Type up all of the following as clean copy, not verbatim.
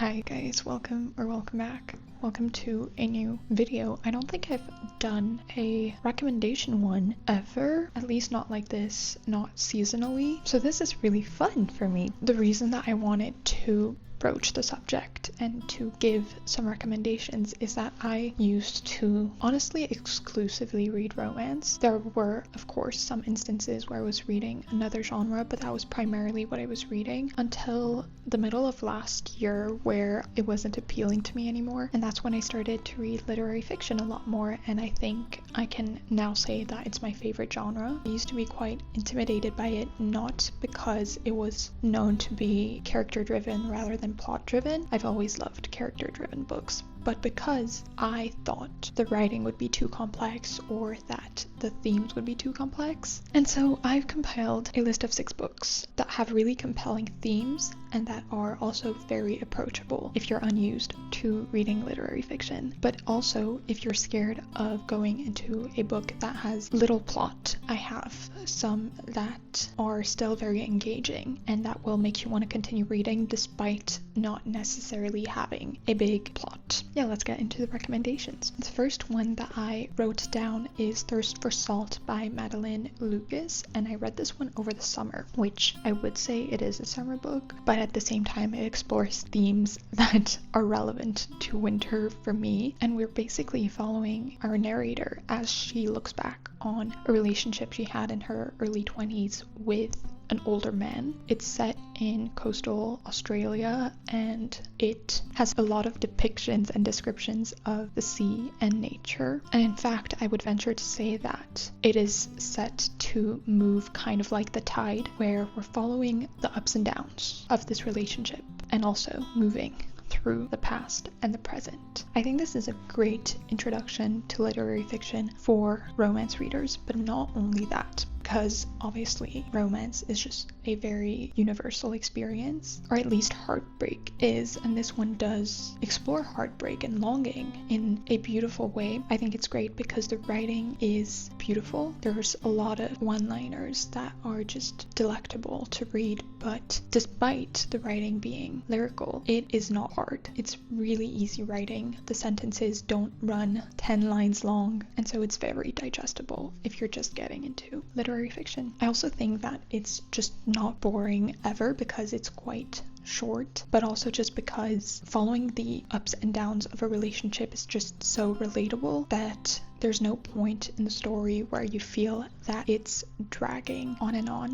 Hi guys, welcome back. Welcome to a new video. I don't think I've done a recommendation one ever, at least not like this, not seasonally. So this is really fun for me. The reason that I wanted to broach the subject and to give some recommendations is that I used to honestly exclusively read romance. There were, of course, some instances where I was reading another genre, but that was primarily what I was reading until the middle of last year, where it wasn't appealing to me anymore. And that's when I started to read literary fiction a lot more, and I think I can now say that it's my favorite genre. I used to be quite intimidated by it, not because it was known to be character driven rather than plot driven. I've always loved character driven books, but because I thought the writing would be too complex or that the themes would be too complex. And so I've compiled a list of 6 books that have really compelling themes and that are also very approachable if you're unused to reading literary fiction. But also, if you're scared of going into a book that has little plot, I have some that are still very engaging and that will make you want to continue reading despite not necessarily having a big plot. Yeah, let's get into the recommendations. The first one that I wrote down is Thirst for Salt by Madeleine Lucas, and I read this one over the summer, which I would say it is a summer book, but at the same time it explores themes that are relevant to winter for me, and we're basically following our narrator as she looks back on a relationship she had in her early 20s with an older man. It's set in coastal Australia and it has a lot of depictions and descriptions of the sea and nature. And in fact, I would venture to say that it is set to move kind of like the tide, where we're following the ups and downs of this relationship and also moving through the past and the present. I think this is a great introduction to literary fiction for romance readers, but not only that, because obviously romance is just a very universal experience, or at least heartbreak is, and this one does explore heartbreak and longing in a beautiful way. I think it's great because the writing is beautiful. There's a lot of one-liners that are just delectable to read, but despite the writing being lyrical, it is not hard. It's really easy writing. The sentences don't run 10 lines long, and so it's very digestible if you're just getting into literary fiction. I also think that it's just not boring ever because it's quite short, but also just because following the ups and downs of a relationship is just so relatable that there's no point in the story where you feel that it's dragging on,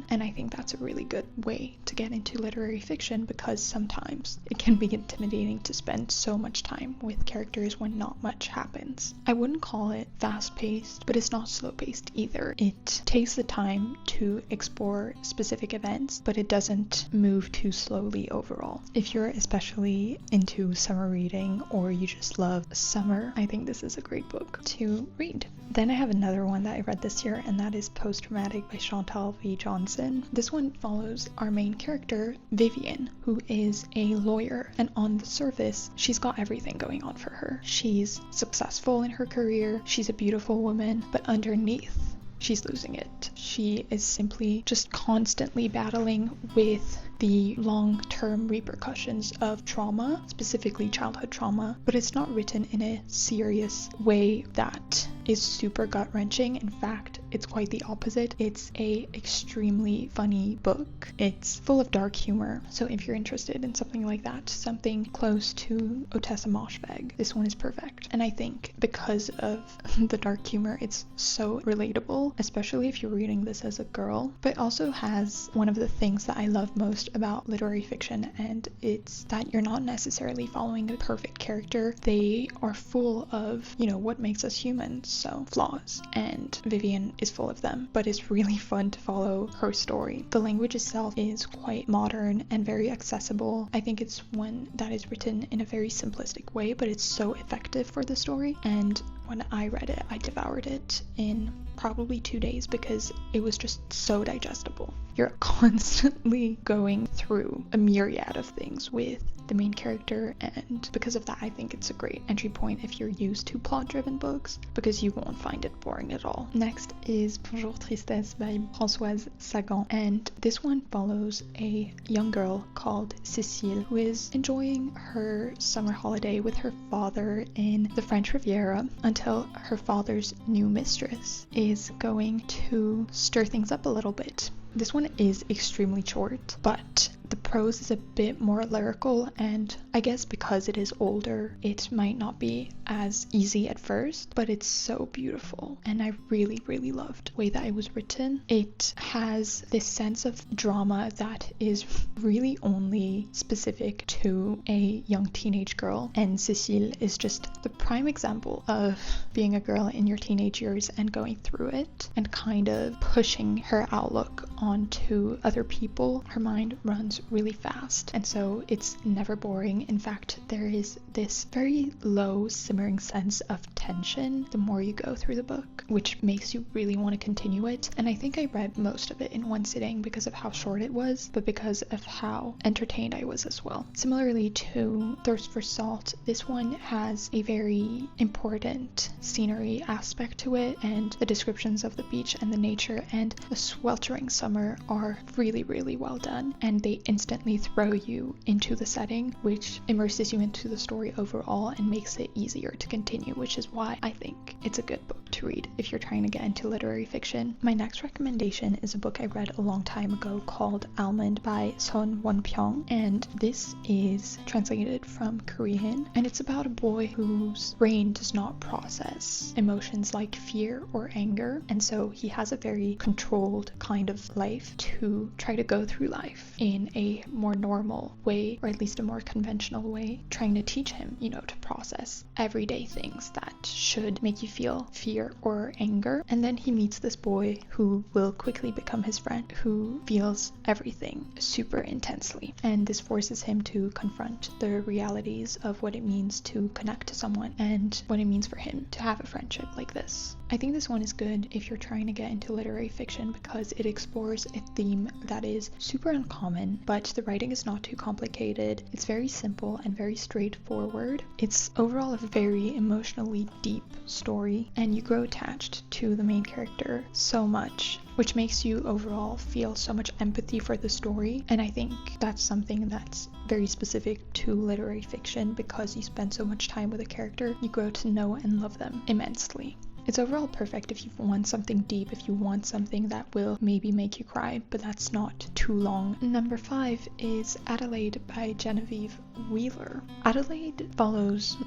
and I think that's a really good way to get into literary fiction, because sometimes it can be intimidating to spend so much time with characters when not much happens. I wouldn't call it fast-paced, but it's not slow-paced either. It takes the time to explore specific events, but it doesn't move too slowly overall. If you're especially into summer reading or you just love summer, I think this is a great book to read. Then I have another one that I read this year, and that is Post Traumatic by Chantal V. Johnson. This one follows our main character, Vivian, who is a lawyer, and on the surface, she's got everything going on for her. She's successful in her career, she's a beautiful woman, but underneath, she's losing it. She is simply just constantly battling with the long-term repercussions of trauma, specifically childhood trauma, but it's not written in a serious way that is super gut-wrenching. In fact, it's quite the opposite. It's a extremely funny book. It's full of dark humor, so if you're interested in something like that, something close to Ottessa Moshfegh, this one is perfect. And I think because of the dark humor, it's so relatable, especially if you're reading this as a girl, but also has one of the things that I love most about literary fiction, and it's that you're not necessarily following a perfect character. They are full of, what makes us humans, so flaws, and Vivian is full of them, but it's really fun to follow her story. The language itself is quite modern and very accessible. I think it's one that is written in a very simplistic way, but it's so effective for the story, and when I read it, I devoured it in probably 2 days because it was just so digestible. You're constantly going through a myriad of things with the main character, and because of that I think it's a great entry point if you're used to plot-driven books, because you won't find it boring at all. Next is Bonjour Tristesse by Françoise Sagan, and this one follows a young girl called Cécile who is enjoying her summer holiday with her father in the French Riviera until her father's new mistress is going to stir things up a little bit. This one is extremely short, but the prose is a bit more lyrical, and I guess because it is older, it might not be as easy at first, but it's so beautiful, and I really, really loved the way that it was written. It has this sense of drama that is really only specific to a young teenage girl, and Cécile is just the prime example of being a girl in your teenage years and going through it and kind of pushing her outlook onto other people. Her mind runs really fast, and so it's never boring. In fact, there is this very low simmering sense of tension the more you go through the book, which makes you really want to continue it. And I think I read most of it in one sitting because of how short it was, but because of how entertained I was as well. Similarly to Thirst for Salt, this one has a very important scenery aspect to it, and the descriptions of the beach and the nature and the sweltering summer are really, really well done, and they instantly throw you into the setting, which immerses you into the story overall and makes it easier to continue, which is why I think it's a good book to read if you're trying to get into literary fiction. My next recommendation is a book I read a long time ago called Almond by Son Won-pyong, and this is translated from Korean, and it's about a boy whose brain does not process emotions like fear or anger, and so he has a very controlled kind of life to try to go through life in a more normal way, or at least a more conventional way, trying to teach him, to process everyday things that should make you feel fear or anger. And then he meets this boy who will quickly become his friend, who feels everything super intensely, and this forces him to confront the realities of what it means to connect to someone and what it means for him to have a friendship like this. I think this one is good if you're trying to get into literary fiction because it explores a theme that is super uncommon, but the writing is not too complicated. It's very simple and very straightforward. It's overall a very emotionally deep story, and you grow attached to the main character so much, which makes you overall feel so much empathy for the story. And I think that's something that's very specific to literary fiction, because you spend so much time with a character, you grow to know and love them immensely. It's overall perfect if you want something deep, if you want something that will maybe make you cry, but that's not too long. Number 5 is Adelaide by Genevieve Wheeler. Adelaide follows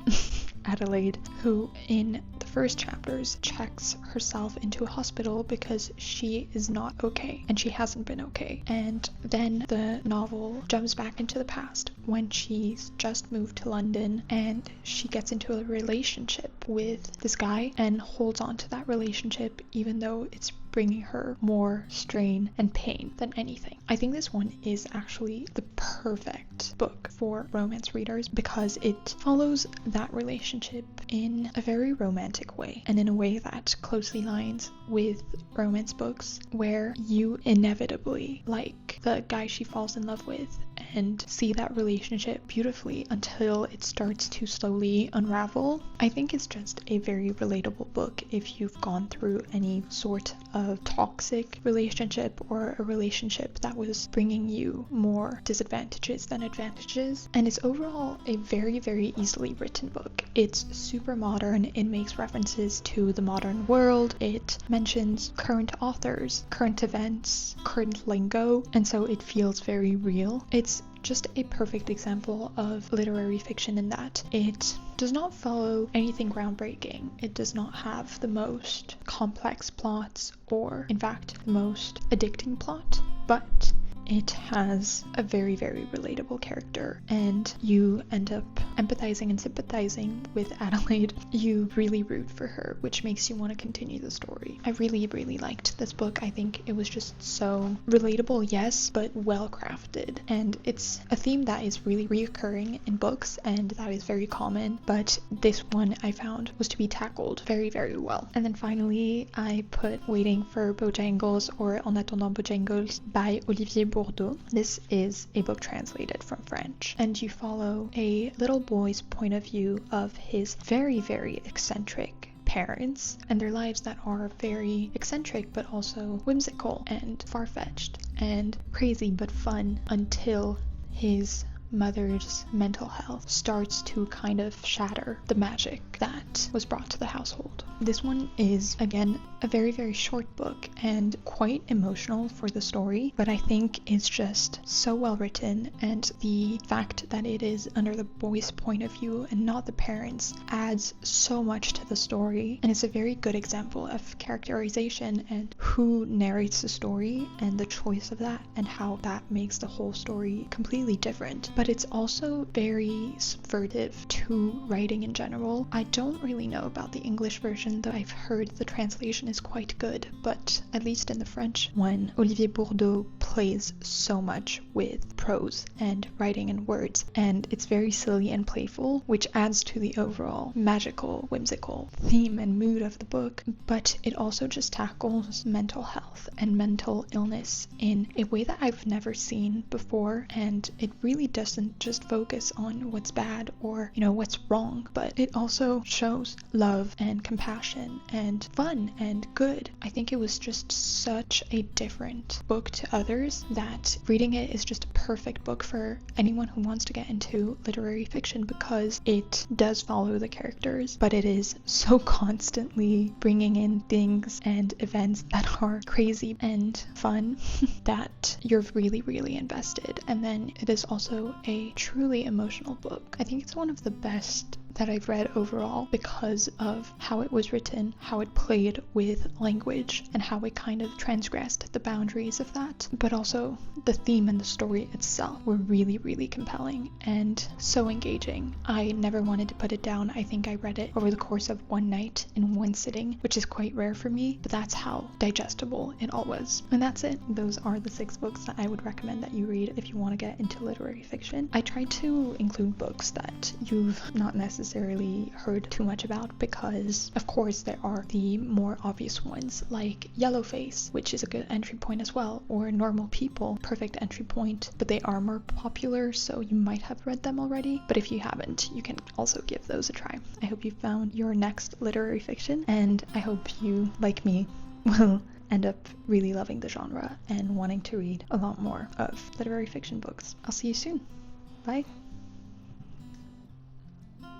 Adelaide, who in the first chapters checks herself into a hospital because she is not okay, and she hasn't been okay. And then the novel jumps back into the past when she's just moved to London, and she gets into a relationship with this guy and holds on to that relationship even though it's bringing her more strain and pain than anything. I think this one is actually the perfect book for romance readers because it follows that relationship in a very romantic way, and in a way that closely aligns with romance books where you inevitably like the guy she falls in love with and see that relationship beautifully until it starts to slowly unravel. I think it's just a very relatable book if you've gone through any sort of toxic relationship or a relationship that was bringing you more disadvantages than advantages. And it's overall a very, very easily written book. It's super modern. It makes references to the modern world. It mentions current authors, current events, current lingo, and so it feels very real. It's just a perfect example of literary fiction in that it does not follow anything groundbreaking. It does not have the most complex plots or, in fact, the most addicting plot, but it has a very, very relatable character, and you end up empathizing and sympathizing with Adelaide, you really root for her, which makes you want to continue the story. I really, really liked this book. I think it was just so relatable, yes, but well crafted. And it's a theme that is really reoccurring in books and that is very common, but this one I found was to be tackled very, very well. And then finally, I put Waiting for Bojangles, or En attendant Bojangles, by Olivier Bourdeau. This is a book translated from French, and you follow a little boy's point of view of his very, very eccentric parents and their lives that are very eccentric but also whimsical and far-fetched and crazy but fun, until his mother's mental health starts to kind of shatter the magic that was brought to the household. This one is, again, a very, very short book and quite emotional for the story, but I think it's just so well written, and the fact that it is under the boy's point of view and not the parents adds so much to the story, and it's a very good example of characterization and who narrates the story and the choice of that and how that makes the whole story completely different. But it's also very subversive to writing in general. I don't really know about the English version, though I've heard the translation is quite good, but at least in the French one, Olivier Bourdeau plays so much with prose and writing and words, and it's very silly and playful, which adds to the overall magical, whimsical theme and mood of the book. But it also just tackles mental health and mental illness in a way that I've never seen before, and it really doesn't just focus on what's bad or, what's wrong, but it also shows love and compassion and fun and good. I think it was just such a different book to others that reading it is just a perfect book for anyone who wants to get into literary fiction, because it does follow the characters, but it is so constantly bringing in things and events that are crazy and fun that you're really, really invested. And then it is also a truly emotional book. I think it's one of the best that I've read overall because of how it was written, how it played with language, and how it kind of transgressed the boundaries of that. But also the theme and the story itself were really, really compelling and so engaging. I never wanted to put it down. I think I read it over the course of one night in one sitting, which is quite rare for me, but that's how digestible it all was. And that's it. Those are the 6 books that I would recommend that you read if you want to get into literary fiction. I tried to include books that you've not necessarily heard too much about, because of course there are the more obvious ones like Yellowface, which is a good entry point as well, or Normal People, perfect entry point, but they are more popular, so you might have read them already. But if you haven't, you can also give those a try. I hope you found your next literary fiction, and I hope you, like me, will end up really loving the genre and wanting to read a lot more of literary fiction books. I'll see you soon. Bye.